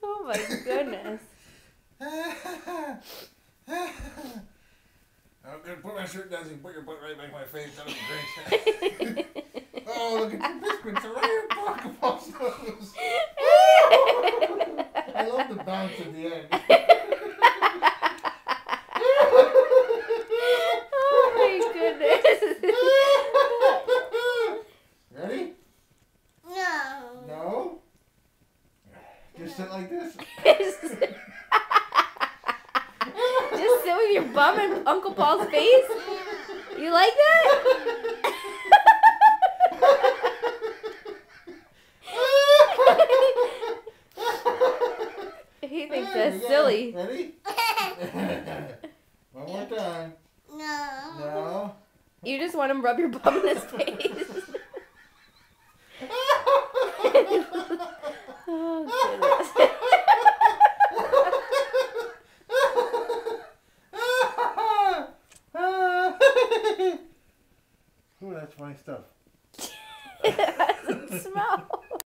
Oh my goodness. I'm gonna put my shirt down so you can put your butt right back in my face. That'll be great. Oh, look at your biscuits right here. I love the bounce at the end. Oh my goodness. Ready? No. No? Just sit like this? Just sit with your bum in Uncle Paul's face? You like that? He thinks that's silly. Ready? One more time. No. No. You just want him to rub your bum in his face. Oh, goodness. Ooh, that's funny stuff. It doesn't smell.